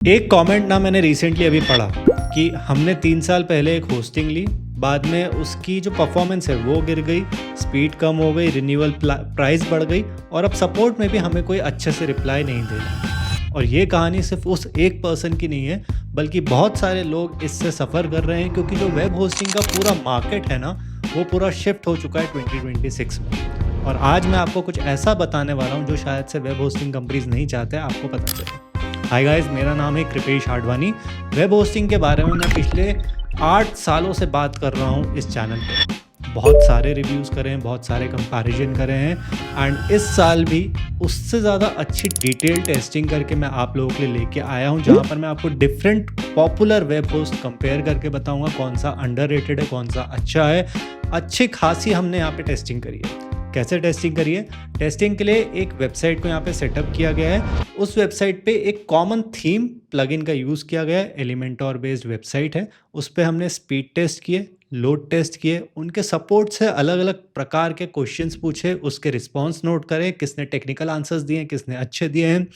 एक कमेंट ना मैंने रिसेंटली अभी पढ़ा कि हमने 3 साल पहले एक होस्टिंग ली, बाद में उसकी जो परफॉर्मेंस है वो गिर गई, स्पीड कम हो गई, रिन्यूअल प्राइस बढ़ गई और अब सपोर्ट में भी हमें कोई अच्छे से रिप्लाई नहीं दे रहा। और ये कहानी सिर्फ उस एक पर्सन की नहीं है, बल्कि बहुत सारे लोग इससे सफ़र कर रहे हैं, क्योंकि जो वेब होस्टिंग का पूरा मार्केट है ना, वो पूरा शिफ्ट हो चुका है 2026 में। और आज मैं आपको कुछ ऐसा बताने वाला हूँ जो शायद से वेब होस्टिंग कंपनीज नहीं चाहते आपको पता चले। हाय गाइस, मेरा नाम है कृपेश आडवाणी। वेब होस्टिंग के बारे में मैं पिछले 8 सालों से बात कर रहा हूँ इस चैनल पे। बहुत सारे रिव्यूज़ करे हैं, बहुत सारे कंपैरिजन करे हैं एंड इस साल भी उससे ज़्यादा अच्छी डिटेल टेस्टिंग करके मैं आप लोगों के लिए लेके आया हूँ, जहाँ पर मैं आपको different popular web host compare करके बताऊँगा कौन सा अंडररेटेड है, कौन सा अच्छा है। अच्छी खासी हमने यहाँ पे टेस्टिंग करी है। कैसे टेस्टिंग करी है? टेस्टिंग के लिए एक वेबसाइट को यहाँ पे सेटअप किया गया है। उस वेबसाइट पे एक कॉमन थीम प्लगइन का यूज़ किया गया है। एलिमेंटोर बेस्ड वेबसाइट है। उस पे हमने स्पीड टेस्ट किए, लोड टेस्ट किए, उनके सपोर्ट से अलग अलग प्रकार के क्वेश्चंस पूछे, उसके रिस्पॉन्स नोट करें, किसने टेक्निकल आंसर्स दिए हैं, किसने अच्छे दिए हैं,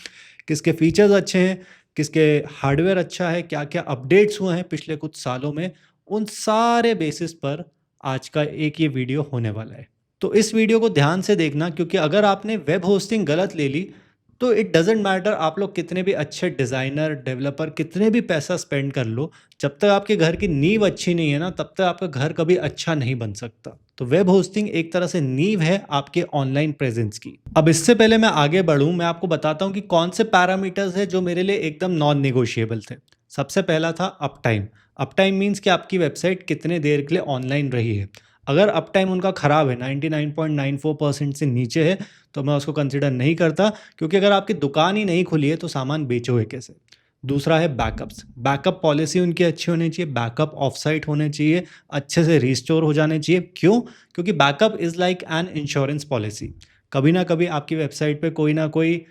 किसके फीचर्स अच्छे हैं, किसके हार्डवेयर अच्छा है, क्या क्या अपडेट्स हुए हैं पिछले कुछ सालों में। उन सारे बेसिस पर आज का एक ये वीडियो होने वाला है। तो इस वीडियो को ध्यान से देखना, क्योंकि अगर आपने वेब होस्टिंग गलत ले ली तो इट डजेंट मैटर आप लोग कितने भी अच्छे डिज़ाइनर, डेवलपर, कितने भी पैसा स्पेंड कर लो, जब तक आपके घर की नींव अच्छी नहीं है ना, तब तक आपका घर कभी अच्छा नहीं बन सकता। तो वेब होस्टिंग एक तरह से नींव है आपके ऑनलाइन प्रेजेंस की। अब इससे पहले मैं आगे बढ़ूं, मैं आपको बताता हूं कि कौन से पैरामीटर्स है जो मेरे लिए एकदम नॉन नेगोशिएबल थे। सबसे पहला था up time. Up time means कि आपकी वेबसाइट कितने देर के लिए ऑनलाइन रही है। अगर अप टाइम उनका ख़राब है, 99.94% से नीचे है, तो मैं उसको कंसिडर नहीं करता, क्योंकि अगर आपकी दुकान ही नहीं खुली है तो सामान बेचोगे कैसे। दूसरा है बैकअप्स। बैकअप पॉलिसी उनकी अच्छी होनी चाहिए, बैकअप ऑफ साइट होने चाहिए, अच्छे से रिस्टोर हो जाने चाहिए। क्यों? क्योंकि backup is like an insurance policy. कभी ना कभी आपकी वेबसाइट पे कोई ना कोई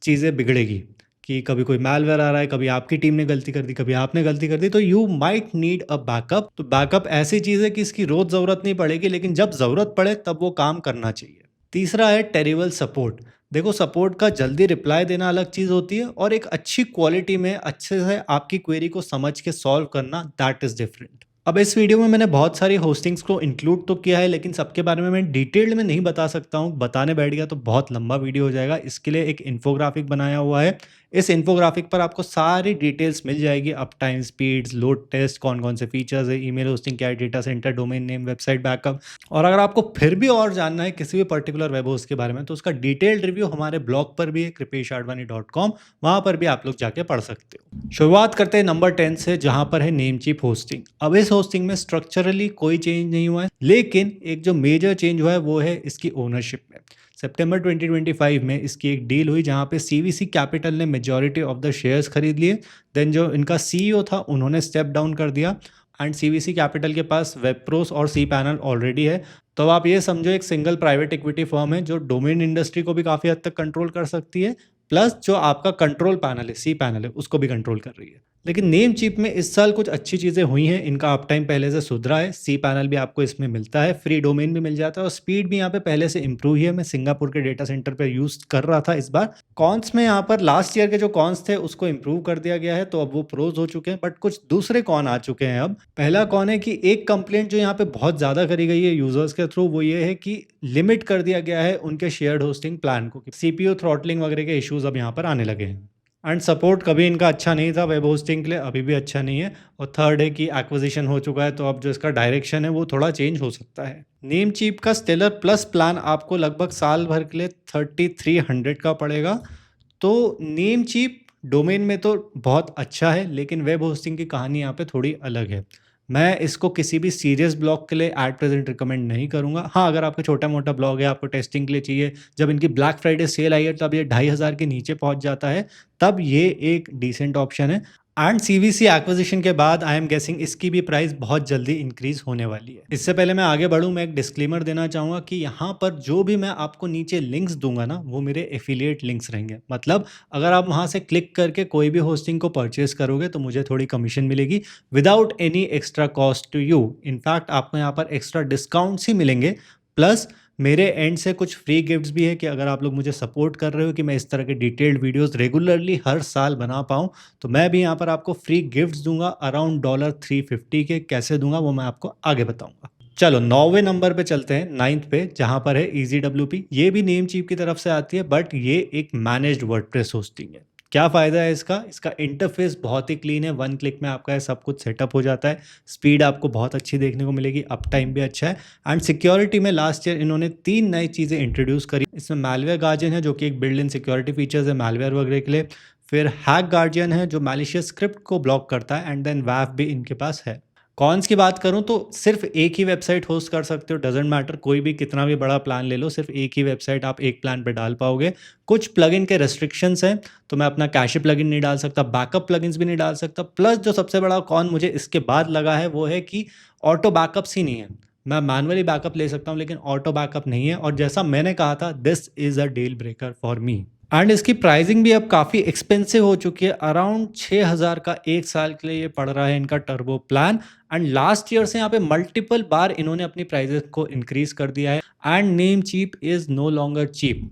चीज़ें बिगड़ेगी, कि कभी कोई मैलवेयर आ रहा है, कभी आपकी टीम ने गलती कर दी, कभी आपने गलती कर दी, तो you might need a backup. तो बैकअप ऐसी चीज़ है कि इसकी रोज़ ज़रूरत नहीं पड़ेगी, लेकिन जब ज़रूरत पड़े तब वो काम करना चाहिए। तीसरा है टेरिबल सपोर्ट। देखो, सपोर्ट का जल्दी रिप्लाई देना अलग चीज़ होती है, और एक अच्छी क्वालिटी में अच्छे से आपकी क्वेरी को समझ के सॉल्व करना, दैट इज़ डिफरेंट। अब इस वीडियो में मैंने बहुत सारी होस्टिंग्स को इंक्लूड तो किया है, लेकिन सबके बारे में मैं डिटेल्ड में नहीं बता सकता हूँ। बताने बैठ गया तो बहुत लंबा वीडियो हो जाएगा। इसके लिए एक इन्फोग्राफिक बनाया हुआ है। इस इन्फोग्राफिक पर आपको सारी डिटेल्स मिल जाएगी, uptime, speeds, load test, कौन कौन से फीचर्स है, ईमेल होस्टिंग क्या है, data center, domain name, website backup. और अगर आपको फिर भी और जानना है किसी भी पर्टिकुलर वेब होस्ट के बारे में, तो उसका डिटेल्ड रिव्यू हमारे ब्लॉग पर भी है, kripeshadvani.com। वहाँ पर भी आप लोग जाके पढ़ सकते हो। शुरुआत करते हैं नंबर 10 से, जहाँ पर है नेमचीप होस्टिंग। अब इस होस्टिंग में स्ट्रक्चरली कोई चेंज नहीं हुआ है, लेकिन एक जो मेजर चेंज हुआ है वो है इसकी ओनरशिप में। सितंबर 2025 में इसकी एक डील हुई, जहाँ पे सीवीसी कैपिटल ने मेजॉरिटी ऑफ द शेयर्स खरीद लिए। देन जो इनका सीईओ था उन्होंने स्टेप डाउन कर दिया, एंड सीवीसी कैपिटल के पास वेबप्रोस और सी पैनल ऑलरेडी है। तो आप ये समझो एक सिंगल प्राइवेट इक्विटी फर्म है जो डोमेन इंडस्ट्री को भी काफ़ी हद तक कंट्रोल कर सकती है, प्लस जो आपका कंट्रोल पैनल है, सी पैनल है, उसको भी कंट्रोल कर रही है। लेकिन नेम चीप में इस साल कुछ अच्छी चीज़ें हुई हैं। इनका अप टाइम पहले से सुधरा है, सी पैनल भी आपको इसमें मिलता है, फ्री डोमेन भी मिल जाता है, और स्पीड भी यहाँ पे पहले से इंप्रूव ही है। मैं सिंगापुर के डेटा सेंटर पर यूज़ कर रहा था इस बार। कॉन्स में यहाँ पर लास्ट ईयर के जो कॉन्स थे उसको इंप्रूव कर दिया गया है, तो अब वो प्रोज हो चुके हैं, बट कुछ दूसरे कॉन आ चुके हैं अब। पहला कॉन है कि एक कंप्लेंट जो यहाँ पे बहुत ज़्यादा करी गई है यूजर्स के थ्रू, वो ये है कि लिमिट कर दिया गया है उनके शेयर्ड होस्टिंग प्लान को, सीपीयू थ्रॉटलिंग वगैरह के इश्यूज अब यहाँ पर आने लगे हैं। एंड सपोर्ट कभी इनका अच्छा नहीं था वेब होस्टिंग के लिए, अभी भी अच्छा नहीं है। और थर्ड है कि एक्विजिशन हो चुका है, तो अब जो इसका डायरेक्शन है वो थोड़ा चेंज हो सकता है। नेम चीप का स्टेलर प्लस प्लान आपको लगभग साल भर के लिए 3300 का पड़ेगा। तो नेम चीप डोमेन में तो बहुत अच्छा है, लेकिन वेब होस्टिंग की कहानी यहाँ पे थोड़ी अलग है। मैं इसको किसी भी सीरियस ब्लॉग के लिए एट प्रेजेंट रिकमेंड नहीं करूँगा। हाँ, अगर आपका छोटा मोटा ब्लॉग है, आपको टेस्टिंग के लिए चाहिए, जब इनकी ब्लैक फ्राइडे सेल आई है तब ये 2500 के नीचे पहुँच जाता है, तब ये एक डिसेंट ऑप्शन है। एंड सीवीसी एक्विजिशन के बाद आई एम गेसिंग इसकी भी प्राइस बहुत जल्दी इंक्रीज होने वाली है। इससे पहले मैं आगे बढ़ूं, मैं एक डिस्क्लेमर देना चाहूँगा कि यहाँ पर जो भी मैं आपको नीचे लिंक्स दूंगा ना, वो मेरे एफिलिएट लिंक्स रहेंगे। मतलब अगर आप वहाँ से क्लिक करके कोई भी होस्टिंग को परचेज करोगे तो मुझे थोड़ी कमीशन मिलेगी, without any extra cost to you. In fact आपको यहाँ पर एक्स्ट्रा डिस्काउंट्स ही मिलेंगे, प्लस मेरे एंड से कुछ फ्री गिफ्ट्स भी है कि अगर आप लोग मुझे सपोर्ट कर रहे हो कि मैं इस तरह के डिटेल्ड वीडियोस रेगुलरली हर साल बना पाऊँ, तो मैं भी यहाँ पर आपको फ्री गिफ्ट्स दूंगा अराउंड $350 के। कैसे दूंगा वो मैं आपको आगे बताऊंगा। चलो 9वें नंबर पे चलते हैं, 9th पे, जहाँ पर है EasyWP। ये भी नेमचीप की तरफ से आती है, बट ये एक मैनेज्ड वर्डप्रेस होस्टिंग है। क्या फ़ायदा है इसका इंटरफेस बहुत ही क्लीन है, 1 क्लिक में आपका सब कुछ सेटअप हो जाता है। स्पीड आपको बहुत अच्छी देखने को मिलेगी, अप टाइम भी अच्छा है। एंड सिक्योरिटी में लास्ट ईयर इन्होंने 3 नई चीज़ें इंट्रोड्यूस करी। इसमें मैलवेयर गार्डियन है, जो कि एक बिल्ड इन सिक्योरिटी फीचर्स है मैलवेयर वगैरह के लिए। फिर हैक गार्डियन है, जो मैलिशियस स्क्रिप्ट को ब्लॉक करता है। एंड देन वैफ भी इनके पास है। कॉन्स की बात करूं तो सिर्फ एक ही वेबसाइट होस्ट कर सकते हो, डजेंट मैटर, कोई भी कितना भी बड़ा प्लान ले लो, सिर्फ एक ही वेबसाइट आप एक प्लान पे डाल पाओगे। कुछ प्लगइन के रेस्ट्रिक्शंस हैं, तो मैं अपना कैशे प्लगइन नहीं डाल सकता, बैकअप प्लगइन्स भी नहीं डाल सकता। प्लस जो सबसे बड़ा कॉन मुझे इसके बाद लगा है वो है कि ऑटो बैकअप्स ही नहीं है। मैं मैनुअली बैकअप ले सकता हूँ, लेकिन ऑटो बैकअप नहीं है। और जैसा मैंने कहा था, this is a deal breaker for me. And इसकी प्राइसिंग भी अब काफ़ी एक्सपेंसिव हो चुकी है, अराउंड 6,000 का एक साल के लिए ये पड़ रहा है इनका turbo plan. And last year से यहाँ पे मल्टीपल बार इन्होंने अपनी प्राइजेस को इंक्रीज कर दिया है। And Namecheap is no longer cheap.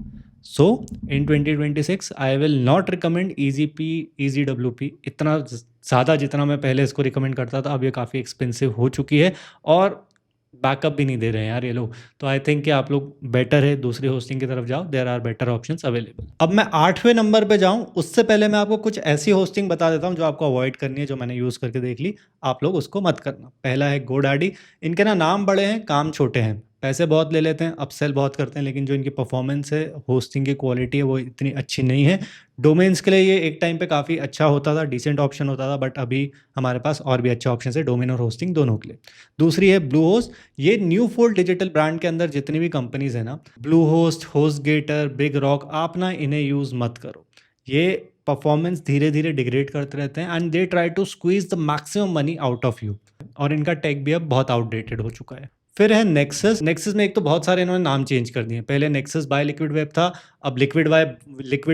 So in 2026 I will not recommend EasyWP इतना ज़्यादा जितना मैं पहले इसको रिकमेंड करता था। अब ये काफ़ी एक्सपेंसिव हो चुकी है और बैकअप भी नहीं दे रहे हैं यार ये लोग। तो आई थिंक कि आप लोग बेटर है दूसरी होस्टिंग की तरफ जाओ, there are better options available. अब मैं 8वें नंबर पे जाऊं उससे पहले मैं आपको कुछ ऐसी होस्टिंग बता देता हूं जो आपको अवॉइड करनी है, जो मैंने यूज़ करके देख ली। आप लोग उसको मत करना। पहला है GoDaddy। इनके ना नाम बड़े हैं, काम छोटे हैं, पैसे बहुत ले लेते हैं, अपसेल बहुत करते हैं, लेकिन जो इनकी परफॉर्मेंस है, होस्टिंग की क्वालिटी है, वो इतनी अच्छी नहीं है। डोमेन्स के लिए ये एक टाइम पे काफ़ी अच्छा होता था, डिसेंट ऑप्शन होता था, बट अभी हमारे पास और भी अच्छे ऑप्शन है डोमेन और होस्टिंग दोनों के लिए। दूसरी है ब्लूहोस्ट। ये न्यूफोल्ड डिजिटल ब्रांड के अंदर जितनी भी कंपनीज है ना, ब्लूहोस्ट, होस्टगेटर, बिग रॉक, आप ना इन्हें यूज़ मत करो। ये परफॉर्मेंस धीरे धीरे डिग्रेड करते रहते हैं and they try to squeeze the maximum money out of you. और इनका टेक भी अब बहुत आउटडेटेड हो चुका है। फिर है नेक्सस। नेक्सस में एक तो बहुत सारे इन्होंने नाम चेंज कर दिए। पहले नेक्सस बाय लिक्विड वेब था, अब लिक्विड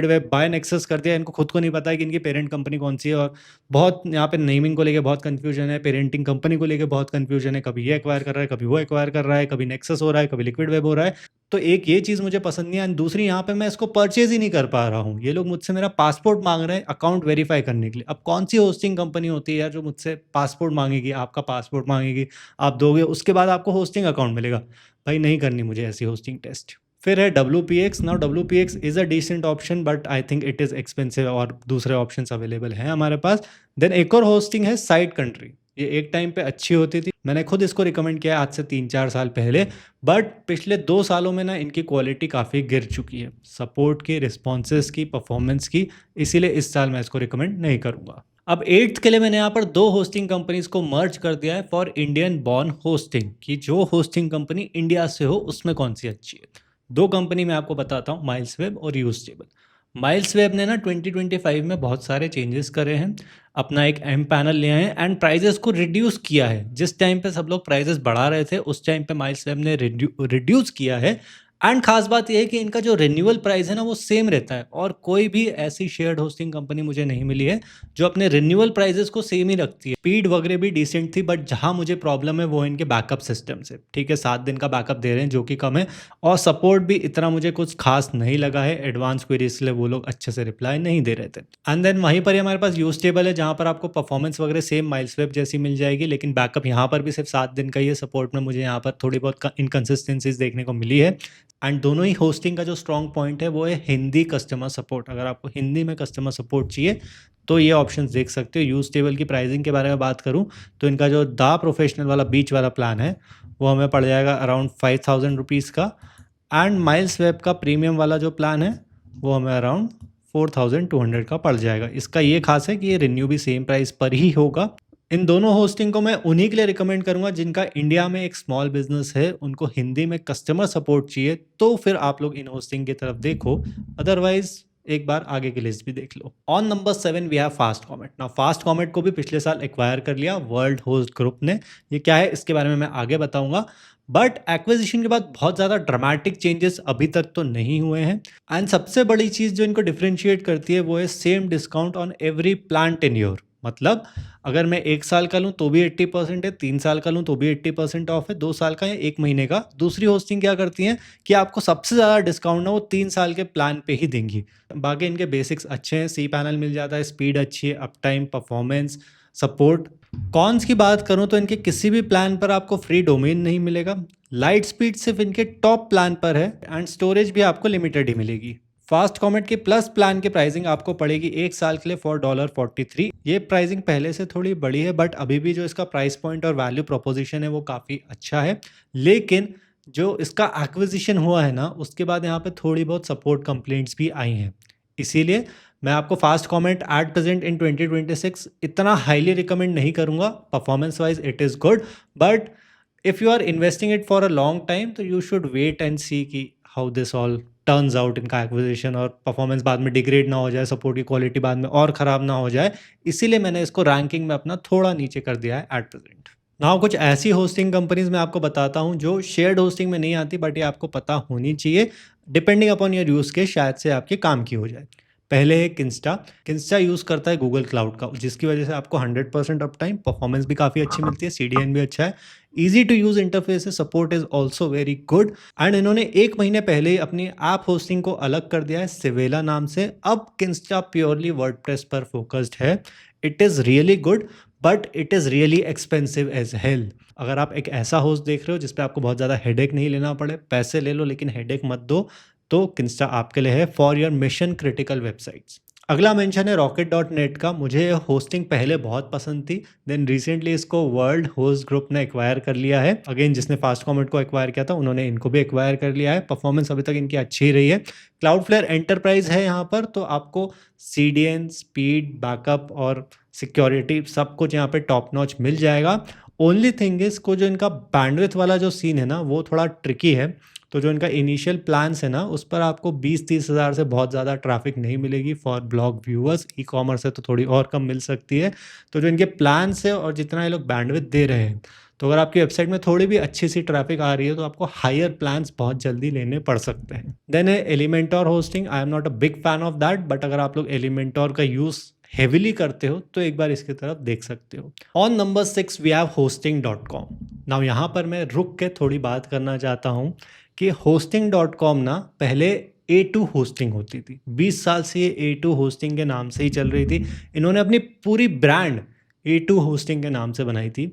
वेब बाय नेक्सस कर दिया। इनको खुद को नहीं पता है कि इनकी पेरेंट कंपनी कौन सी है, और बहुत यहाँ पे नेमिंग को लेके बहुत कंफ्यूजन है, पेरेंटिंग कंपनी को लेके बहुत कंफ्यूजन है। कभी ये एक्वायर कर रहा है, कभी वो एक्वायर कर रहा है, कभी नेक्सस हो रहा है, कभी लिक्विड वेब हो रहा है। तो एक ये चीज़ मुझे पसंद नहीं है। एंड दूसरी, यहाँ पे मैं इसको परचेज ही नहीं कर पा रहा हूँ। ये लोग मुझसे मेरा पासपोर्ट मांग रहे हैं अकाउंट वेरीफाई करने के लिए। अब कौन सी होस्टिंग कंपनी होती है यार जो मुझसे पासपोर्ट मांगेगी, आपका पासपोर्ट मांगेगी, आप दोगे, उसके बाद आपको होस्टिंग अकाउंट मिलेगा? भाई नहीं करनी मुझे ऐसी होस्टिंग टेस्ट। फिर है WPX। Now WPX is a decent option, but I think it is expensive, और दूसरे ऑप्शंस अवेलेबल हैं हमारे पास। देन एक और होस्टिंग है साइड कंट्री। ये एक टाइम पे अच्छी होती थी, मैंने खुद इसको रिकमेंड किया आज से 3-4 साल पहले, बट पिछले 2 सालों में ना इनकी क्वालिटी काफ़ी गिर चुकी है, सपोर्ट की, रिस्पॉन्सेज की, परफॉर्मेंस की। इसीलिए इस साल मैं इसको रिकमेंड नहीं करूँगा। अब 8th के लिए मैंने यहाँ पर 2 होस्टिंग कंपनीज को मर्ज कर दिया है फॉर इंडियन बॉर्न होस्टिंग, कि जो होस्टिंग कंपनी इंडिया से हो उसमें कौन सी अच्छी है। 2 कंपनी मैं आपको बताता हूँ, माइल्सवेब और यूजटेबल। माइल्सवेब ने ना 2025 में बहुत सारे चेंजेस करे हैं, अपना एक एम पैनल ले आए हैं एंड प्राइजेस को रिड्यूस किया है। जिस टाइम पे सब लोग प्राइजेस बढ़ा रहे थे, उस टाइम पे माइल्सवेब ने रिड्यूस किया है। एंड खास बात यह है कि इनका जो रिन्यूअल प्राइस है ना, वो सेम रहता है, और कोई भी ऐसी शेयर्ड होस्टिंग कंपनी मुझे नहीं मिली है जो अपने रिन्यूअल प्राइजेस को सेम ही रखती है। स्पीड वगैरह भी डिसेंट थी, बट जहां मुझे प्रॉब्लम है वो इनके बैकअप सिस्टम से। ठीक है, 7 दिन का बैकअप दे रहे हैं, जो कि कम है, और सपोर्ट भी इतना मुझे कुछ खास नहीं लगा है। एडवांस क्वेरीज के लिए वो लोग अच्छे से रिप्लाई नहीं दे रहे थे। एंड देन वहीं पर ही हमारे पास यूजटेबल है, जहां पर आपको परफॉर्मेंस वगैरह सेम माइल्सवेब जैसी मिल जाएगी, लेकिन बैकअप यहाँ पर भी सिर्फ 7 दिन का ही है। सपोर्ट में मुझे यहाँ पर थोड़ी बहुत इनकन्सिस्टेंसीज देखने को मिली है। एंड दोनों ही होस्टिंग का जो स्ट्रॉन्ग पॉइंट है वो है हिंदी कस्टमर सपोर्ट। अगर आपको हिंदी में कस्टमर सपोर्ट चाहिए तो ये ऑप्शंस देख सकते हो। यूज टेबल की प्राइसिंग के बारे में बात करूं तो इनका जो दा प्रोफेशनल वाला बीच वाला प्लान है वो हमें पड़ जाएगा अराउंड 5,000 रुपीज़ का। एंड माइल्स वेब का प्रीमियम वाला जो प्लान है वो हमें अराउंड 4,200 का पड़ जाएगा। इसका ये खास है कि ये रिन्यू भी सेम प्राइस पर ही होगा। इन दोनों होस्टिंग को मैं उन्हीं के लिए रिकमेंड करूंगा जिनका इंडिया में एक स्मॉल बिजनेस है, उनको हिंदी में कस्टमर सपोर्ट चाहिए, तो फिर आप लोग इन होस्टिंग की तरफ देखो। अदरवाइज एक बार आगे की लिस्ट भी देख लो। On number 7 we have FastComet. ना फास्ट कॉमेट को भी पिछले साल एक्वायर कर लिया वर्ल्ड होस्ट ग्रुप ने। ये क्या है इसके बारे में मैं आगे बताऊंगा, बट एक्विजिशन के बाद बहुत ज़्यादा ड्रामेटिक चेंजेस अभी तक तो नहीं हुए हैं। एंड सबसे बड़ी चीज़ जो इनको डिफ्रेंशिएट करती है वो है same discount on every plan tenure. मतलब अगर मैं 1 साल का लूँ तो भी 80% है, 3 साल का लूँ तो भी 80% ऑफ है, 2 साल का या 1 महीने का। दूसरी होस्टिंग क्या करती हैं कि आपको सबसे ज़्यादा डिस्काउंट ना वो 3 साल के प्लान पे ही देंगी। बाकी इनके बेसिक्स अच्छे हैं, सी पैनल मिल जाता है, स्पीड अच्छी है, up time, performance, support. Cons की बात करूँ तो इनके किसी भी प्लान पर आपको फ्री डोमेन नहीं मिलेगा। लाइट स्पीड सिर्फ इनके टॉप प्लान पर है एंड स्टोरेज भी आपको लिमिटेड ही मिलेगी। फास्ट कॉमेट के प्लस प्लान की प्राइसिंग आपको पड़ेगी 1 साल के लिए फॉर $43। ये प्राइसिंग पहले से थोड़ी बड़ी है बट अभी भी जो इसका प्राइस पॉइंट और वैल्यू प्रोपोजिशन है वो काफ़ी अच्छा है। लेकिन जो इसका एक्विजिशन हुआ है ना उसके बाद यहाँ पे थोड़ी बहुत सपोर्ट कंप्लेंट्स भी आई हैं। इसीलिए मैं आपको FastComet at present in 2026 इतना हाईली रिकमेंड नहीं करूँगा। Performance wise it is good but if you are investing it for a long time तो you should wait and see कि how this all turns out इनका acquisition और performance बाद में degrade ना हो जाए, सपोर्ट की क्वालिटी बाद में और ख़राब ना हो जाए। इसीलिए मैंने इसको रैंकिंग में अपना थोड़ा नीचे कर दिया है एट प्रेजेंट। नाउ कुछ ऐसी होस्टिंग कंपनीज मैं आपको बताता हूँ जो शेयर्ड होस्टिंग में नहीं आती बट ये आपको पता होनी चाहिए। Depending upon your use case शायद से आपके काम की हो जाए। पहले है किंस्टा। किंस्टा यूज़ करता है गूगल क्लाउड का जिसकी वजह से आपको 100% अप टाइम, परफॉर्मेंस भी काफ़ी अच्छी मिलती है, CDN भी अच्छा है, ईजी टू यूज़ इंटरफेस है, support is also very good. And इन्होंने 1 महीने पहले ही अपनी ऐप होस्टिंग को अलग कर दिया है सिवेला नाम से। अब किंस्टा प्योरली वर्डप्रेस पर फोकस्ड है। It is really good but it is really expensive as hell. अगर आप एक ऐसा होस्ट देख रहे हो जिस पे आपको बहुत ज़्यादा हेडेक नहीं लेना पड़े, पैसे ले लो लेकिन हेडेक मत दो, तो किंस्टा आपके लिए है for your mission critical websites. अगला मेंशन है रॉकेट.नेट का। मुझे होस्टिंग पहले बहुत पसंद थी, देन रिसेंटली इसको वर्ल्ड होस्ट ग्रुप ने एक्वायर कर लिया है। अगेन जिसने फास्ट कॉमेट को एक्वायर किया था उन्होंने इनको भी एक्वायर कर लिया है। परफॉर्मेंस अभी तक इनकी अच्छी ही रही है। क्लाउडफ्लेयर एंटरप्राइज है यहाँ पर, तो आपको CDN, स्पीड, बैकअप और सिक्योरिटी सब कुछ यहाँ पे टॉप नॉच मिल जाएगा। ओनली थिंग इज को जो इनका बैंडविथ वाला जो सीन है ना वो थोड़ा ट्रिकी है। तो जो इनका इनिशियल प्लान्स है ना उस पर आपको 20-30 हज़ार से बहुत ज़्यादा ट्रैफिक नहीं मिलेगी for blog viewers. E commerce है तो थोड़ी और कम मिल सकती है। तो जो इनके प्लान्स है और जितना ये लोग बैंडविथ दे रहे हैं, तो अगर आपकी वेबसाइट में थोड़ी भी अच्छी सी ट्रैफिक आ रही है तो आपको हायर प्लान्स बहुत जल्दी लेने पड़ सकते हैं। देन है Elementor hosting. I am not a big fan of that but अगर आप लोग एलिमेंटोर का यूज़ हेविली करते हो तो एक बार इसकी तरफ देख सकते हो। On number 6 we have hosting.com। Now यहाँ पर मैं रुक के थोड़ी बात करना चाहता हूँ कि hosting.com ना पहले A2 होस्टिंग होती थी। 20 साल से ये A2 होस्टिंग के नाम से ही चल रही थी। इन्होंने अपनी पूरी ब्रांड A2 होस्टिंग के नाम से बनाई थी।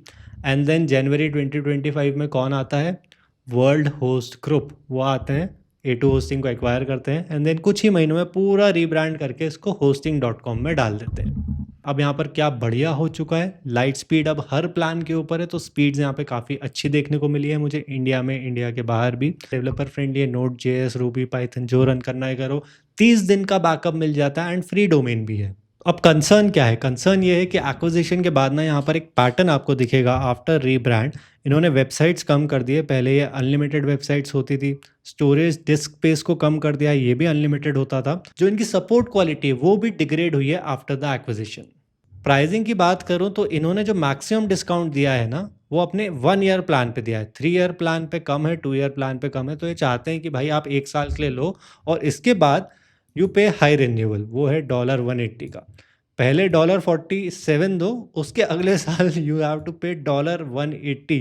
एंड देन जनवरी 2025 में कौन आता है? World host group. वो आते हैं, A2 होस्टिंग को एक्वायर करते हैं एंड देन कुछ ही महीनों में पूरा रीब्रांड करके इसको hosting.com में डाल देते हैं। अब यहाँ पर क्या बढ़िया हो चुका है, लाइट स्पीड अब हर प्लान के ऊपर है, तो स्पीड्स यहाँ पे काफ़ी अच्छी देखने को मिली है मुझे इंडिया में, इंडिया के बाहर भी। डेवलपर फ्रेंडली है, Node.js, रूबी, पाइथन जो रन करना है करो। 30 दिन का बैकअप मिल जाता है एंड फ्री डोमेन भी है। अब कंसर्न क्या है? कंसर्न ये है कि एक्विजिशन के बाद ना यहाँ पर एक पैटर्न आपको दिखेगा आफ्टर रीब्रांड। इन्होंने वेबसाइट्स कम कर दिए। पहले ये अनलिमिटेड वेबसाइट्स होती थी, स्टोरेज डिस्क स्पेस को कम कर दिया, ये भी अनलिमिटेड होता था। जो इनकी सपोर्ट क्वालिटी है वो भी डिग्रेड हुई है आफ्टर द एक्विजिशन। प्राइसिंग की बात करूं तो इन्होंने जो मैक्सिमम डिस्काउंट दिया है ना वो अपने 1 ईयर प्लान पे दिया है। 3 ईयर प्लान पे कम है, 2 ईयर प्लान पे कम है। तो ये चाहते हैं कि भाई आप 1 साल के लिए लो और इसके बाद यू पे हाई रिन्यूअल, वो है $180 का। पहले $47 दो, उसके अगले साल यू हैव टू पे $180।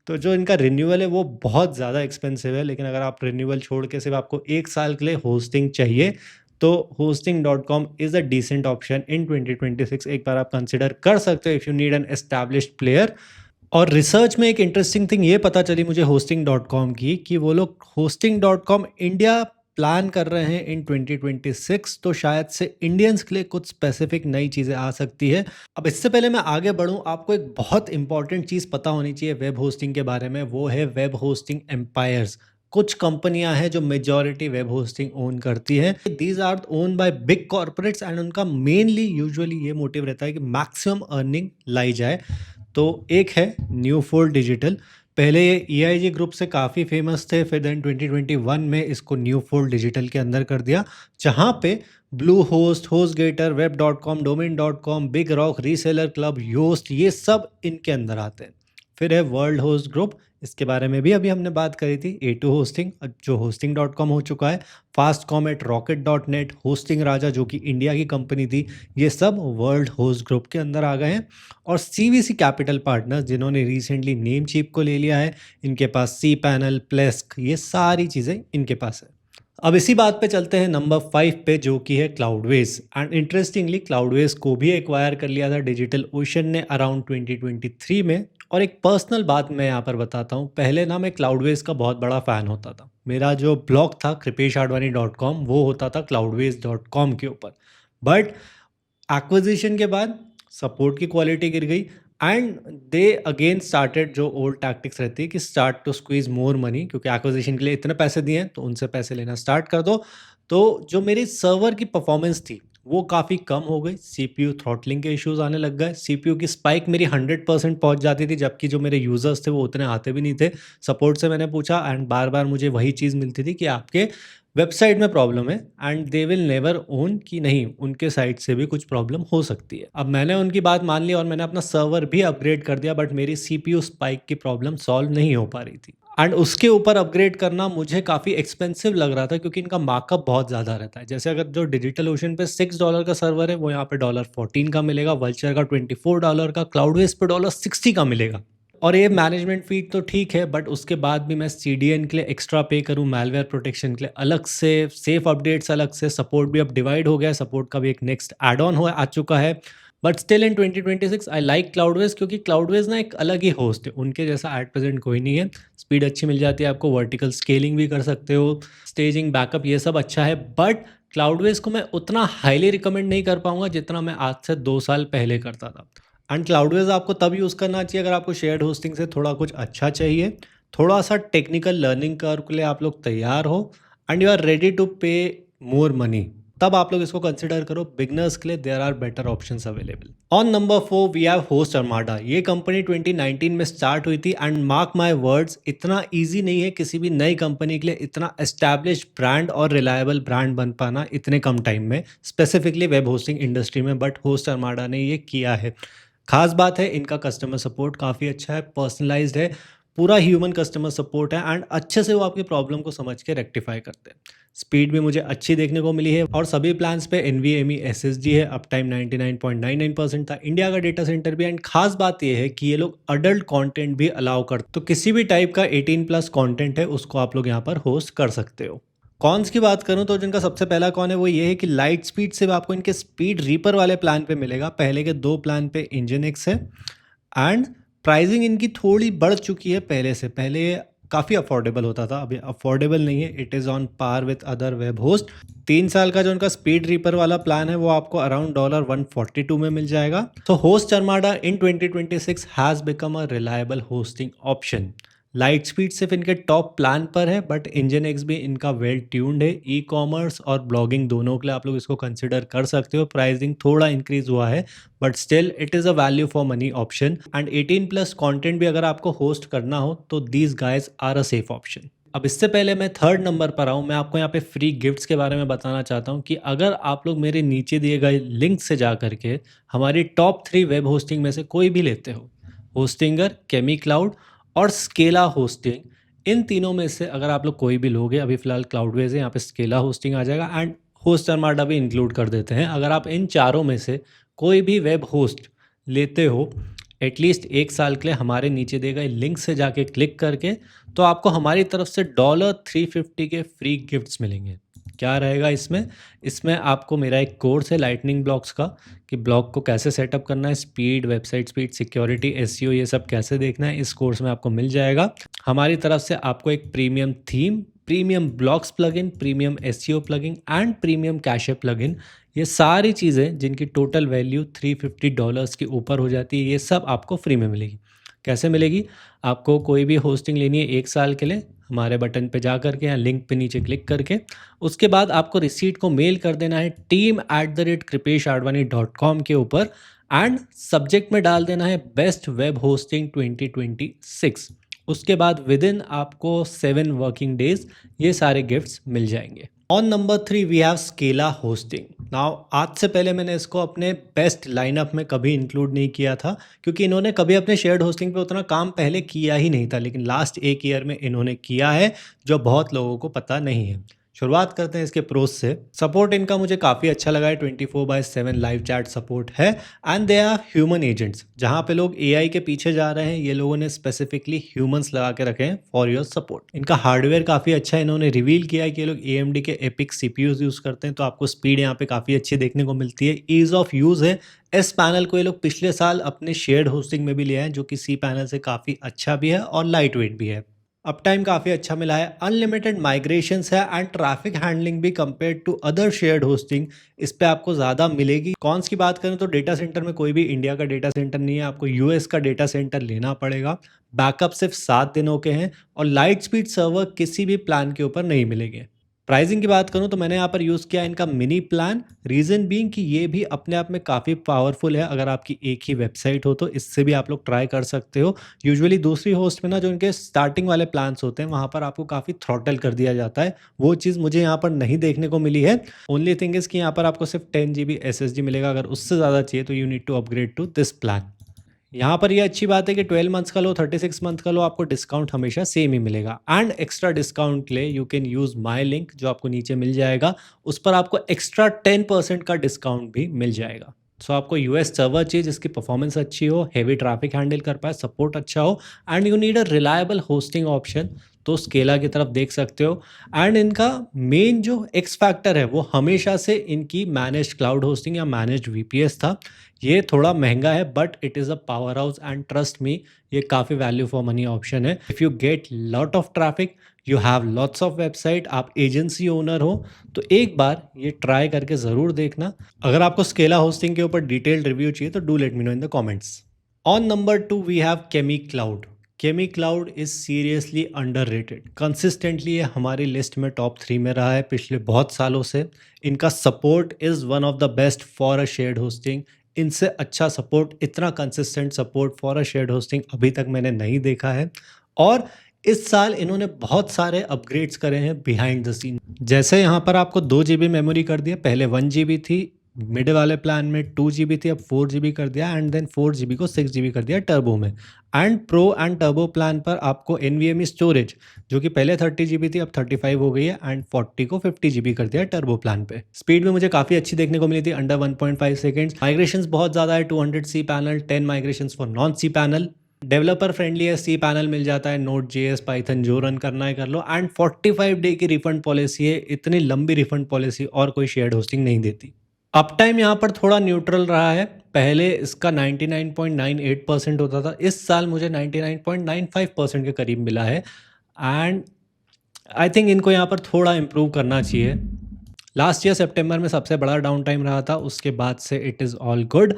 तो जो इनका रिन्यूअल है वो बहुत ज़्यादा एक्सपेंसिव है। लेकिन अगर आप रिन्यूअल छोड़ के सिर्फ आपको 1 साल के लिए होस्टिंग चाहिए तो hosting.com is a decent option in 2026। एक बार आप कंसिडर कर सकते हो if you need an established player. और रिसर्च में एक इंटरेस्टिंग थिंग ये पता चली मुझे hosting.com की कि वो लोग hosting.com इंडिया प्लान कर रहे हैं इन 2026। तो शायद से इंडियंस के लिए कुछ स्पेसिफिक नई चीज़ें आ सकती है। अब इससे पहले मैं आगे बढ़ूं, आपको एक बहुत इंपॉर्टेंट चीज़ पता होनी चाहिए वेब होस्टिंग के बारे में, वो है वेब होस्टिंग एम्पायर्स। कुछ कंपनियां हैं जो मेजॉरिटी वेब होस्टिंग ओन करती हैं। These are owned by big corporates and उनका मेनली यूजुअली ये मोटिव रहता है कि मैक्सिमम अर्निंग लाई जाए। तो एक है न्यूफोल्ड डिजिटल। पहले ये EIG ग्रुप से काफ़ी फेमस थे, फिर देन 2021 में इसको न्यूफोल्ड डिजिटल के अंदर कर दिया, जहाँ पे Bluehost, HostGator, web.com, domain.com, Big Rock, Reseller Club, Yoast, ये सब इनके अंदर आते हैं। फिर है वर्ल्ड होस्ट ग्रुप, इसके बारे में भी अभी हमने बात करी थी। A2 होस्टिंग जो hosting.com हो चुका है, फास्ट कॉमेट, रॉकेट.नेट, होस्टिंग राजा जो कि इंडिया की कंपनी थी, ये सब वर्ल्ड होस्ट ग्रुप के अंदर आ गए हैं। और CVC कैपिटल पार्टनर्स जिन्होंने रिसेंटली नेमचीप को ले लिया है, इनके पास सी पैनल, प्लेस्क, ये सारी चीज़ें इनके पास है। अब इसी बात पे चलते हैं नंबर 5 पे, जो कि है क्लाउडवेज। एंड इंटरेस्टिंगली क्लाउडवेज को भी एक्वायर कर लिया था डिजिटल ओशन ने अराउंड 2023 में। और एक पर्सनल बात मैं यहाँ पर बताता हूँ, पहले ना मैं क्लाउडवेज का बहुत बड़ा फ़ैन होता था। मेरा जो ब्लॉग था kripeshadwani.com वो होता था cloudways.com के ऊपर। बट एक्विजिशन के बाद सपोर्ट की क्वालिटी गिर गई एंड दे अगेन स्टार्टेड जो ओल्ड टैक्टिक्स रहती है कि start to squeeze more money, क्योंकि एक्विजिशन के लिए इतने पैसे दिए हैं तो उनसे पैसे लेना स्टार्ट कर दो। तो जो मेरी सर्वर की परफॉर्मेंस थी वो काफ़ी कम हो गई, CPU थ्रॉटलिंग के इश्यूज आने लग गए, CPU की स्पाइक मेरी 100% पहुंच जाती थी, जबकि जो मेरे यूज़र्स थे वो उतने आते भी नहीं थे। सपोर्ट से मैंने पूछा एंड बार बार मुझे वही चीज़ मिलती थी कि आपके वेबसाइट में प्रॉब्लम है and they will never own कि नहीं, उनके साइट से भी कुछ प्रॉब्लम हो सकती है। अब मैंने उनकी बात मान ली और मैंने अपना सर्वर भी अपग्रेड कर दिया, बट मेरी CPU स्पाइक की प्रॉब्लम सॉल्व नहीं हो पा रही थी। एंड उसके ऊपर अपग्रेड करना मुझे काफ़ी एक्सपेंसिव लग रहा था, क्योंकि इनका मार्कअप बहुत ज़्यादा रहता है। जैसे अगर जो डिजिटल ओशन पे $6 का सर्वर है, वो यहाँ पे $14 का मिलेगा, वल्चर का $24 का, क्लाउडवेज पे $60 का मिलेगा। और ये मैनेजमेंट फीड तो ठीक है, बट उसके बाद भी मैं CDN के लिए एक्स्ट्रा पे करूँ, मैलवेयर प्रोटेक्शन के लिए अलग से, सेफ अपडेट्स अलग से, सपोर्ट भी अब डिवाइड हो गया है, सपोर्ट का भी एक नेक्स्ट एड ऑन आ चुका है। But still in 2026 I like Cloudways, क्योंकि क्लाउडवेज ना एक अलग ही होस्ट है, उनके जैसा एट प्रेजेंट कोई नहीं है। स्पीड अच्छी मिल जाती है आपको, वर्टिकल स्केलिंग भी कर सकते हो, स्टेजिंग, बैकअप, ये सब अच्छा है। बट क्लाउडवेज को मैं उतना हाईली रिकमेंड नहीं कर पाऊंगा जितना मैं आज से 2 साल पहले करता था। एंड क्लाउडवेज आपको तब यूज़ करना चाहिए अगर आपको शेयर्ड होस्टिंग से थोड़ा कुछ अच्छा चाहिए, थोड़ा सा टेक्निकल लर्निंग कर्व के लिए आप लोग तैयार हो and you are ready to pay more money, तब आप लोग इसको कंसिडर करो। बिगनर्स के लिए there are better options available. On number 4 we have HostArmada. ये कंपनी 2019 में स्टार्ट हुई थी एंड मार्क माय वर्ड्स, इतना इजी नहीं है किसी भी नई कंपनी के लिए इतना एस्टैब्लिश ब्रांड और रिलायबल ब्रांड बन पाना इतने कम टाइम में, स्पेसिफिकली वेब होस्टिंग इंडस्ट्री में। बट होस्ट अर्माडा ने ये किया है। खास बात है इनका कस्टमर सपोर्ट काफ़ी अच्छा है, पर्सनलाइज्ड है, पूरा ह्यूमन कस्टमर सपोर्ट है एंड अच्छे से वो आपकी प्रॉब्लम को समझ के रेक्टिफाई करते हैं। स्पीड भी मुझे अच्छी देखने को मिली है और सभी प्लान्स पे NVMe SSD है, अप टाइम 99.99% था, इंडिया का डेटा सेंटर भी। एंड खास बात ये है कि ये लोग अडल्ट कंटेंट भी अलाउ करते, तो किसी भी टाइप का 18+ कंटेंट है उसको आप लोग यहाँ पर होस्ट कर सकते हो। कॉन्स की बात करूं तो जिनका सबसे पहला कॉन है वो ये है कि लाइट स्पीड सिर्फ आपको इनके स्पीड रीपर वाले प्लान पे मिलेगा, पहले के 2 प्लान पे इंजन है। एंड प्राइसिंग इनकी थोड़ी बढ़ चुकी है पहले से, पहले काफ़ी अफोर्डेबल होता था, अभी अफोर्डेबल नहीं है, it is on par with other web host. 3 साल का जो उनका स्पीड रीपर वाला प्लान है वो आपको अराउंड $142 में मिल जाएगा। तो HostArmada in 2026 has become a reliable hosting option. Light speed सिर्फ इनके टॉप प्लान पर है, बट इंजन एक्स भी इनका वेल ट्यून्ड है। ई कॉमर्स और ब्लॉगिंग दोनों के लिए आप लोग इसको कंसिडर कर सकते हो। प्राइसिंग थोड़ा इंक्रीज हुआ है, but still it is a value for money option. And 18+ content भी अगर आपको होस्ट करना हो तो these guys are a safe option. अब इससे पहले मैं 3rd नंबर पर आऊँ, मैं आपको यहाँ पे फ्री गिफ्ट्स के बारे में बताना चाहता हूँ कि अगर आप लोग मेरे नीचे दिए गए लिंक से जा करके हमारी टॉप 3 वेब होस्टिंग में से कोई भी लेते हो, होस्टिंगर, केमी क्लाउड और स्केला होस्टिंग, इन तीनों में से अगर आप लोग कोई भी लोगे, अभी फिलहाल क्लाउडवेज है, यहाँ पे स्केला होस्टिंग आ जाएगा एंड होस्ट अर्माडा भी इंक्लूड कर देते हैं। अगर आप इन चारों में से कोई भी वेब होस्ट लेते हो एटलीस्ट 1 साल के लिए, हमारे नीचे दिए गए लिंक से जाके क्लिक करके, तो आपको हमारी तरफ से $350 के फ्री गिफ्ट्स मिलेंगे। क्या रहेगा इसमें? इसमें आपको मेरा एक कोर्स है लाइटनिंग ब्लॉक्स का, कि ब्लॉग को कैसे सेटअप करना है, speed, website speed, security, SEO, ये सब कैसे देखना है, इस कोर्स में आपको मिल जाएगा। हमारी तरफ से आपको एक premium theme, premium blogs plugin, premium SEO plugin and premium cache plugin, ये सारी चीज़ें जिनकी टोटल वैल्यू $350 के ऊपर हो जाती है, ये सब आपको फ्री में मिलेगी। कैसे मिलेगी? आपको कोई भी होस्टिंग लेनी है 1 साल के लिए, हमारे बटन पे जा करके या लिंक पे नीचे क्लिक करके, उसके बाद आपको रिसीट को मेल कर देना है team@kripeshadwani.com के ऊपर एंड सब्जेक्ट में डाल देना है बेस्ट वेब होस्टिंग 2026। उसके बाद विद इन आपको 7 वर्किंग डेज ये सारे गिफ्ट्स मिल जाएंगे। On number 3 we have Scala hosting. Now आज से पहले मैंने इसको अपने बेस्ट लाइनअप में कभी इंक्लूड नहीं किया था, क्योंकि इन्होंने कभी अपने शेयर्ड होस्टिंग पे उतना काम पहले किया ही नहीं था, लेकिन लास्ट एक ईयर में इन्होंने किया है, जो बहुत लोगों को पता नहीं है। शुरुआत करते हैं इसके प्रोस से। सपोर्ट इनका मुझे काफ़ी अच्छा लगा है, 24/7 लाइव चैट सपोर्ट है and they are human agents. जहाँ पे लोग एआई के पीछे जा रहे हैं, ये लोगों ने स्पेसिफिकली ह्यूमंस लगा के रखे हैं फॉर योर सपोर्ट। इनका हार्डवेयर काफ़ी अच्छा है, इन्होंने रिवील किया है कि ये लोग AMD के एपिक CPUs यूज़ करते हैं, तो आपको स्पीड यहाँ पे काफ़ी अच्छी देखने को मिलती है। ईज़ ऑफ यूज़ है। इस पैनल को ये लोग पिछले साल अपने शेयर्ड होस्टिंग में भी लिया है, जो कि सी पैनल से काफ़ी अच्छा भी है और लाइट वेट भी है। अप टाइम काफ़ी अच्छा मिला है, अनलिमिटेड माइग्रेशंस है एंड ट्रैफिक हैंडलिंग भी compare to other shared hosting इस पे आपको ज़्यादा मिलेगी। कॉन्स की बात करें तो डेटा सेंटर में कोई भी इंडिया का डेटा सेंटर नहीं है, आपको US का डेटा सेंटर लेना पड़ेगा। बैकअप सिर्फ 7 दिनों के हैं और लाइट स्पीड सर्वर किसी भी प्लान के ऊपर नहीं मिलेंगे। प्राइसिंग की बात करूं तो मैंने यहाँ पर यूज़ किया इनका मिनी प्लान, रीज़न बीइंग कि ये भी अपने आप में काफ़ी पावरफुल है। अगर आपकी एक ही वेबसाइट हो तो इससे भी आप लोग ट्राई कर सकते हो। यूजुअली दूसरी होस्ट में ना, जो इनके स्टार्टिंग वाले प्लान्स होते हैं, वहाँ पर आपको काफ़ी थ्रॉटल कर दिया जाता है। वो चीज़ मुझे यहाँ पर नहीं देखने को मिली है। ओनली थिंग इज़ कि यहाँ पर आपको सिर्फ 10 GB SSD मिलेगा। अगर उससे ज़्यादा चाहिए तो you need to upgrade to this plan. यहाँ पर ये अच्छी बात है कि 12 मंथ्स का लो, 36 मंथ का लो, आपको डिस्काउंट हमेशा सेम ही मिलेगा। एंड एक्स्ट्रा डिस्काउंट के लिए you can use my link, जो आपको नीचे मिल जाएगा। उस पर आपको एक्स्ट्रा 10% का डिस्काउंट भी मिल जाएगा। सो आपको US सर्वर चाहिए जिसकी परफॉर्मेंस अच्छी हो, हेवी ट्रैफिक हैंडल कर पाए, सपोर्ट अच्छा हो and you need a reliable hosting option, तो स्केला की तरफ देख सकते हो। एंड इनका मेन जो एक्स फैक्टर है वो हमेशा से इनकी मैनेज्ड क्लाउड होस्टिंग या मैनेज्ड VPS था। ये थोड़ा महंगा है but it is a power house and trust me, ये काफ़ी वैल्यू फॉर मनी ऑप्शन है। If you get lot of traffic, you have lots of website, आप एजेंसी ओनर हो, तो एक बार ये ट्राई करके ज़रूर देखना। अगर आपको स्केला होस्टिंग के ऊपर डिटेल्ड रिव्यू चाहिए तो do let me know in the comments. On number 2 we have Kemi cloud. Kemi cloud is seriously underrated. Consistently ये हमारी लिस्ट में टॉप 3 में रहा है पिछले बहुत सालों से। इनका support is one of the best for a shared hosting. इनसे अच्छा सपोर्ट, इतना consistent support for a shared hosting अभी तक मैंने नहीं देखा है। और इस साल इन्होंने बहुत सारे अपग्रेड्स करे हैं बिहाइंड द सीन। जैसे यहाँ पर आपको 2 GB मेमोरी कर दिया, पहले 1 GB थी, मिड वाले प्लान में 2 GB थी, अब 4 GB कर दिया एंड देन 4 GB को 6 GB कर दिया टर्बो में। And pro and turbo plan पर आपको NVMe स्टोरेज, जो कि पहले 30 GB थी अब 35 हो गई है, एंड 40 को 50 GB कर दिया टर्बो प्लान पे। स्पीड में मुझे काफ़ी अच्छी देखने को मिली थी, अंडर 1.5 सेकेंड्स। माइग्रेशंस बहुत ज़्यादा है, 200 C panel, 10 migrations for non C panel. Developer friendly है, C पैनल मिल जाता है, Node.js, पाइथन जो रन करना है कर लो। एंड 45 डे की रिफंड पॉलिसी है। इतनी लंबी रिफंड पॉलिसी और कोई शेयर्ड होस्टिंग नहीं देती। अप टाइम यहाँ पर थोड़ा न्यूट्रल रहा है। पहले इसका 99.98% होता था, इस साल मुझे 99.95% के करीब मिला है। एंड आई थिंक इनको यहाँ पर थोड़ा इम्प्रूव करना चाहिए। लास्ट ईयर सितंबर में सबसे बड़ा डाउन टाइम रहा था, उसके बाद से इट इज़ ऑल गुड।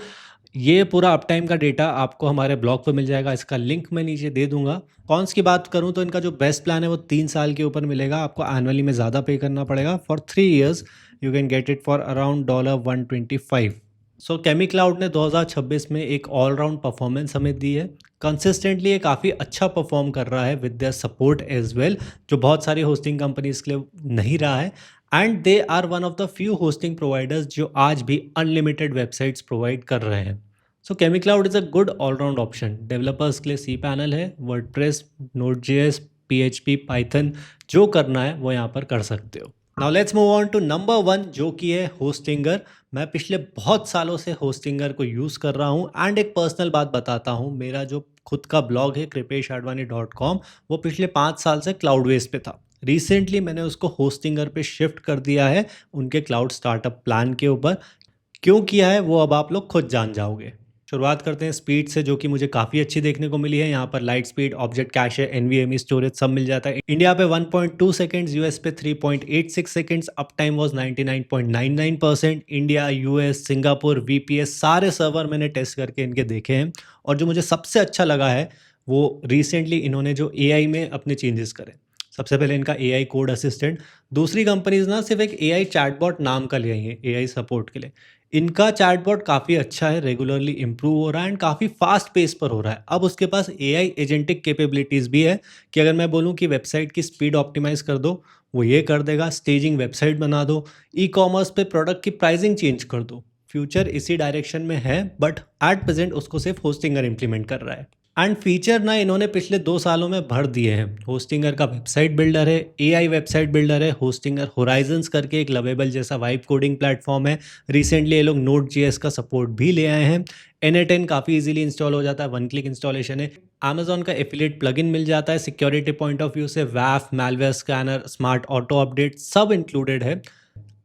ये पूरा अप टाइम का डेटा आपको हमारे ब्लॉग पे मिल जाएगा, इसका लिंक मैं नीचे दे दूंगा। कॉन्स की बात करूं तो इनका जो बेस्ट प्लान है वो 3 साल के ऊपर मिलेगा, आपको एनुअली में ज़्यादा पे करना पड़ेगा। For 3 years you can get it for around $125। So Kemi cloud ने 2026 में एक ऑलराउंड परफॉर्मेंस हमें दी है। कंसिस्टेंटली ये काफ़ी अच्छा परफॉर्म कर रहा है with their support as well, जो बहुत सारी होस्टिंग कंपनीज के लिए नहीं रहा है। And they are one of the few hosting providers जो आज भी अनलिमिटेड वेबसाइट्स प्रोवाइड कर रहे हैं। So Kemi cloud is a good all-round option. Developers के लिए C पैनल है, वर्डप्रेस, Node.js, PHP, पाइथन, जो करना है वो यहाँ पर कर सकते हो। Now let's move on to number 1, जो कि है होस्टिंगर। मैं पिछले बहुत सालों से होस्टिंगर को यूज़ कर रहा हूँ एंड एक पर्सनल बात बताता हूँ, मेरा जो खुद का ब्लॉग है kripeshadvani.com, वो पिछले 5 साल से क्लाउडवेज पे था। रिसेंटली मैंने उसको होस्टिंगर पे शिफ्ट कर दिया है उनके क्लाउड स्टार्टअप प्लान के ऊपर। क्यों किया है वो अब आप लोग खुद जान जाओगे। शुरुआत करते हैं स्पीड से, जो कि मुझे काफ़ी अच्छी देखने को मिली है। यहाँ पर light speed, object cache, NVMe storage सब मिल जाता है। इंडिया पे 1.2 सेकेंड्स, US पे 3.86 seconds. Up time was 99.99%। India, US, Singapore, VPS सारे सर्वर मैंने टेस्ट करके इनके देखे हैं। और जो मुझे सबसे अच्छा लगा है वो रिसेंटली इन्होंने जो AI में अपने चेंजेस करे। सबसे पहले इनका AI कोड असिस्टेंट। दूसरी कंपनीज ना सिर्फ एक AI चैटबॉट नाम का ले आई है AI सपोर्ट के लिए। इनका चैटबॉट काफ़ी अच्छा है, रेगुलरली इंप्रूव हो रहा है एंड काफ़ी फास्ट पेस पर हो रहा है। अब उसके पास AI एजेंटिक कैपेबिलिटीज़ भी है कि अगर मैं बोलूँ कि वेबसाइट की स्पीड ऑप्टिमाइज़ कर दो, वो ये कर देगा। स्टेजिंग वेबसाइट बना दो, ई कॉमर्स पे प्रोडक्ट की प्राइसिंग चेंज कर दो। फ्यूचर इसी डायरेक्शन में है, बट एट प्रेजेंट उसको सिर्फ होस्टिंगर इंप्लीमेंट कर रहा है। एंड फीचर ना इन्होंने पिछले 2 सालों में भर दिए हैं। होस्टिंगर का वेबसाइट बिल्डर है, एआई वेबसाइट बिल्डर है, होस्टिंगर होराइजन्स करके एक लवेबल जैसा वाइब कोडिंग प्लेटफॉर्म है। रिसेंटली ये लोग नोड जीएस का सपोर्ट भी ले आए हैं। N8N काफ़ी इजीली इंस्टॉल हो जाता है, 1 क्लिक इंस्टॉलेशन है। Amazon का एफिलिएट प्लगइन मिल जाता है। सिक्योरिटी पॉइंट ऑफ व्यू से वैफ, malware scanner, smart auto update सब इंक्लूडेड है।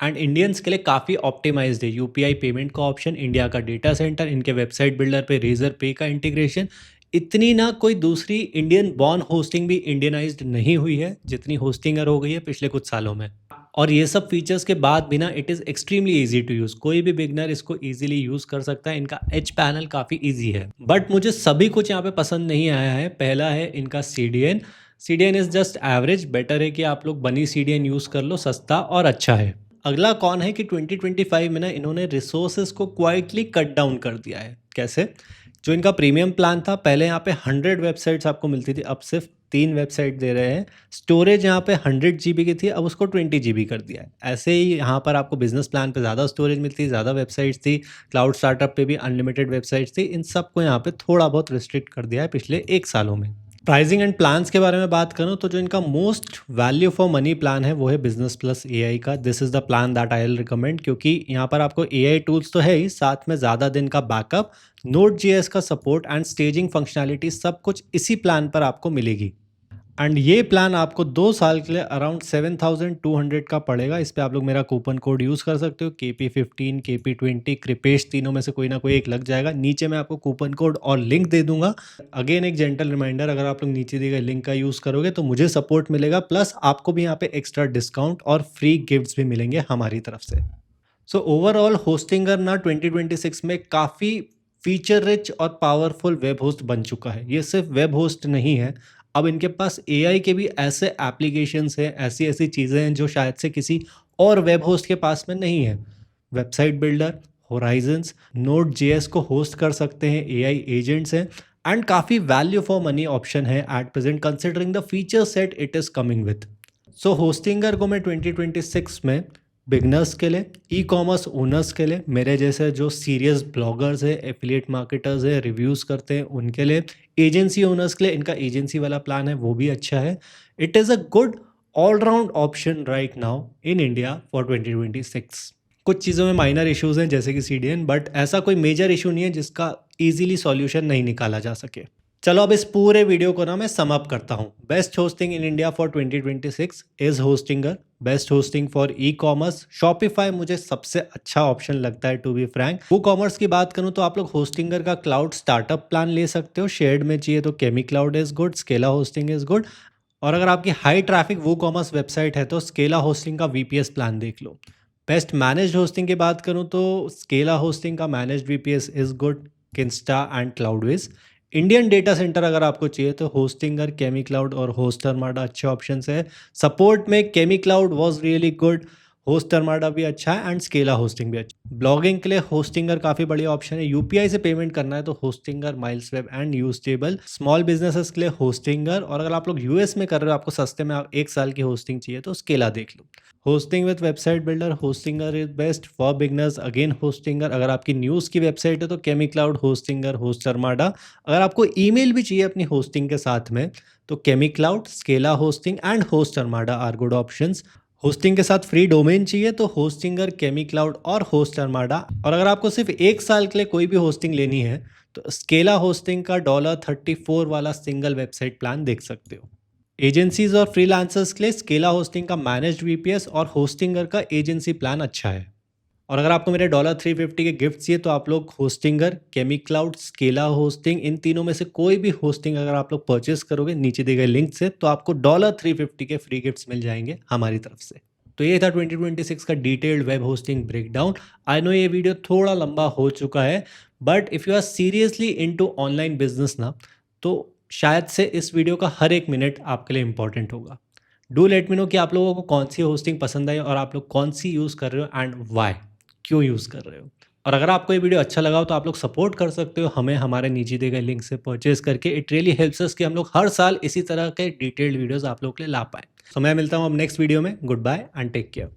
एंड इंडियंस के लिए काफ़ी ऑप्टिमाइज्ड है। यूपीआई पेमेंट का ऑप्शन, इंडिया का डेटा सेंटर, इनके वेबसाइट बिल्डर पे रेजर पे का इंटीग्रेशन। इतनी ना कोई दूसरी इंडियन बॉर्न होस्टिंग भी इंडियनाइज्ड नहीं हुई है जितनी होस्टिंगर हो गई है पिछले कुछ सालों में। और ये सब फीचर्स के बाद भी ना it is extremely easy to use. कोई भी बिगनर इसको इजीली यूज़ कर सकता है। इनका एच पैनल काफ़ी इजी है, बट मुझे सभी कुछ यहाँ पे पसंद नहीं आया है। पहला है इनका CDN। CDN is just average. Better है कि आप लोग बनी CDN यूज़ कर लो, सस्ता और अच्छा है। अगला कौन है कि 2025 में ना इन्होंने रिसोर्सेज को क्वाइटली कट डाउन कर दिया है। कैसे? जो इनका प्रीमियम प्लान था, पहले यहाँ पे 100 वेबसाइट्स आपको मिलती थी, अब सिर्फ 3 वेबसाइट दे रहे हैं। स्टोरेज यहाँ पे 100 GB की थी, अब उसको 20 GB कर दिया है। ऐसे ही यहाँ पर आपको बिजनेस प्लान पे ज़्यादा स्टोरेज मिलती, ज़्यादा वेबसाइट्स थी। क्लाउड स्टार्टअप पे भी अनलिमिटेड वेबसाइट्स थी। इन सबको यहाँ पे थोड़ा बहुत रिस्ट्रिक्ट कर दिया है पिछले 1 सालों में। प्राइसिंग एंड प्लान्स के बारे में बात करूँ तो जो इनका most value for money plan है वो है बिजनेस प्लस एआई का। This is the plan that I will recommend, क्योंकि यहाँ पर आपको एआई टूल्स तो है ही, साथ में ज़्यादा दिन का बैकअप, नोड जीएस का सपोर्ट एंड स्टेजिंग फंक्शनैलिटी सब कुछ इसी प्लान पर आपको मिलेगी। एंड ये प्लान आपको 2 साल के लिए अराउंड 7200 का पड़ेगा। इस पे आप लोग मेरा कूपन कोड यूज़ कर सकते हो, KP15, KP20, कृपेश, तीनों में से कोई ना कोई एक लग जाएगा। नीचे मैं आपको कूपन कोड और लिंक दे दूंगा। अगेन एक जेंटल रिमाइंडर, अगर आप लोग नीचे दिए गए लिंक का यूज़ करोगे तो मुझे सपोर्ट मिलेगा, प्लस आपको भी यहाँ पे एक्स्ट्रा डिस्काउंट और फ्री गिफ्ट्स भी मिलेंगे हमारी तरफ से। सो ओवरऑल होस्टिंगर ना 2026 में काफ़ी फीचर रिच और पावरफुल वेब होस्ट बन चुका है। ये सिर्फ वेब होस्ट नहीं है, अब इनके पास एआई के भी ऐसे एप्लीकेशंस हैं, ऐसी ऐसी चीज़ें हैं जो शायद से किसी और वेब होस्ट के पास में नहीं है। Website builder, Horizons, node JS को होस्ट कर सकते हैं, एआई एजेंट्स हैं, एंड काफ़ी वैल्यू फॉर मनी ऑप्शन है at present considering the feature set it is coming with. So Hostinger को मैं 2026 में बिगनर्स के लिए, ई कॉमर्स ओनर्स के लिए, मेरे जैसे जो सीरियस ब्लॉगर्स है, एफिलिएट मार्केटर्स है, रिव्यूज़ करते हैं उनके लिए, एजेंसी ओनर्स के लिए इनका एजेंसी वाला प्लान है वो भी अच्छा है। It is a good all-round option right now in India for 2026। कुछ चीज़ों में माइनर इश्यूज़ हैं जैसे कि CDN, बट ऐसा कोई मेजर इशू नहीं है जिसका ईजिली सॉल्यूशन नहीं निकाला जा सके। चलो अब इस पूरे वीडियो को ना मैं सम अप करता हूँ। Best hosting in India for 2026 is Hostinger. Best hosting for e commerce, Shopify मुझे सबसे अच्छा ऑप्शन लगता है टू बी फ्रैंक। वो कॉमर्स की बात करूँ तो आप लोग होस्टिंगर का क्लाउड स्टार्टअप प्लान ले सकते हो। शेयर्ड में चाहिए तो Kemi cloud is good, Scala hosting is good. और अगर आपकी high traffic WooCommerce website है तो स्केला होस्टिंग का VPS प्लान देख लो। बेस्ट मैनेज्ड होस्टिंग की बात करूँ तो स्केला होस्टिंग का managed VPS is good, Kinsta and Cloudways. Indian data centre अगर आपको चाहिए तो होस्टिंगर, केमी क्लाउड और होस्ट अरमाडा अच्छे ऑप्शंस है। सपोर्ट में Kemi cloud was really good, Host Armada भी अच्छा है एंड स्केला होस्टिंग भी अच्छा। ब्लॉगिंग के लिए होस्टिंगर काफ़ी बढ़िया ऑप्शन है। यूपीआई से पेमेंट करना है तो Hostinger, MilesWeb and YouStable. Small businesses के लिए होस्टिंगर, और अगर आप लोग यूएस में कर रहे हो, आपको सस्ते में 1 साल की होस्टिंग चाहिए तो स्केला देख लो। Hosting with website builder, Hostinger is best for beginners, again Hostinger. अगर आपकी न्यूज़ की वेबसाइट है तो Kemi cloud, Hostinger, host Armada. अगर आपको ईमेल भी चाहिए अपनी होस्टिंग के साथ में तो Kemi cloud, Scala hosting and Host Armada are good options. Hosting के साथ फ्री डोमेन चाहिए तो होस्टिंगर, केमी क्लाउड और होस्ट अरमाडा। और अगर आपको सिर्फ 1 साल के लिए कोई भी होस्टिंग लेनी है तो स्केला होस्टिंग का $34 वाला सिंगल वेबसाइट प्लान देख सकते हो। एजेंसीज और फ्रीलांसर्स के लिए स्केला होस्टिंग का मैनेज्ड VPS और होस्टिंगर का एजेंसी प्लान अच्छा है। और अगर आपको मेरे $350 के गिफ्ट चाहिए तो आप लोग Hostinger, Kemi cloud, Scala hosting, इन तीनों में से कोई भी होस्टिंग अगर आप लोग परचेस करोगे नीचे दिए गए लिंक से तो आपको $350 के फ्री गिफ्ट्स मिल जाएंगे हमारी तरफ से। तो ये था 2026 का detailed web hosting breakdown. I know ये वीडियो थोड़ा लंबा हो चुका है, but if you are seriously into online business ना तो शायद से इस वीडियो का हर एक मिनट आपके लिए इंपॉर्टेंट होगा। डू लेट मी नो कि आप लोगों को कौन सी होस्टिंग पसंद आई और आप लोग कौन सी यूज़ कर रहे हो एंड वाई, क्यों यूज़ कर रहे हो। और अगर आपको ये वीडियो अच्छा लगा हो तो आप लोग सपोर्ट कर सकते हो हमें हमारे नीचे दिए गए लिंक से परचेज करके। इट रियली हेल्प्स अस कि हम लोग हर साल इसी तरह के डिटेल्ड वीडियोस आप लोग के लिए ला पाएँ। सो मैं मिलता हूँ अब नेक्स्ट वीडियो में। Good bye and take care.